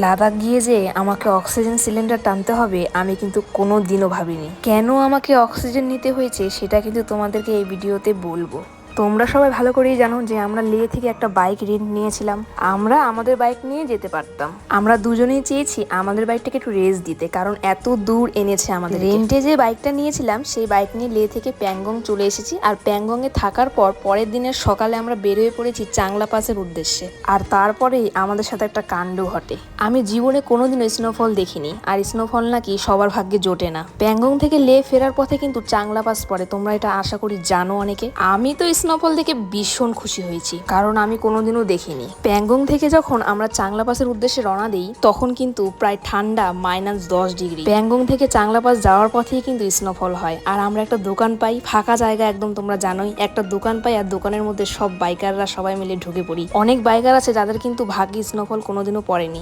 লাদাখ গিয়ে যে আমাকে অক্সিজেন সিলিন্ডার টানতে হবে আমি কিন্তু কোনো দিনও ভাবিনি। কেন আমাকে অক্সিজেন নিতে হয়েছে সেটা কিন্তু তোমাদেরকে এই ভিডিওতে বলবো। তোমরা সবাই ভালো করেই জানো যে আমরা লে থেকে একটা বাইক রেন্ট নিয়েছিলাম। আমরা আমাদের বাইক নিয়ে যেতে পারতাম। আমরা দুজনেই চেয়েছি আমাদের বাইকটাকে একটু রেস্ট দিতে, কারণ এত দূর এনেছে আমাদের। রেন্টে যে বাইকটা নিয়েছিলাম সেই বাইক নিয়ে লে থেকে প্যাংগং চলে এসেছি। আর প্যাংগংয়ে থাকার পর পরের দিনের সকালে আমরা বেরিয়ে পড়েছি চাংলা পাসের উদ্দেশ্যে। আর তারপরেই আমাদের সাথে একটা কাণ্ড ঘটে। আমি জীবনে কোনোদিনও স্নোফল দেখিনি, আর স্নোফল নাকি সবার ভাগ্যে জোটে না। প্যাংগং থেকে লে ফেরার পথে কিন্তু চাংলা পাস পড়ে, তোমরা এটা আশা করি জানো অনেকে। আমি তো স্নোফল দেখে ভীষণ খুশি হয়েছি, কারণ আমি কোনোদিনও দেখিনি। প্যাংগং থেকে যখন আমরা চাংলা পাসের উদ্দেশ্যে রওনা দিই তখন কিন্তু প্রায় ঠান্ডা -10 ডিগ্রি। প্যাংগং থেকে চাংলা পাস যাওয়ার পথেই কিন্তু স্নোফল হয়। আর আমরা একটা দোকান পাই, ফাঁকা জায়গা একদম, তোমরা জানোই। একটা দোকান পাই আর দোকানের মধ্যে সব বাইকাররা সবাই মিলে ঢুকে পড়ি। অনেক বাইকার আছে যাদের কিন্তু ভাগ্যে স্নোফল কোনোদিনও পড়েনি।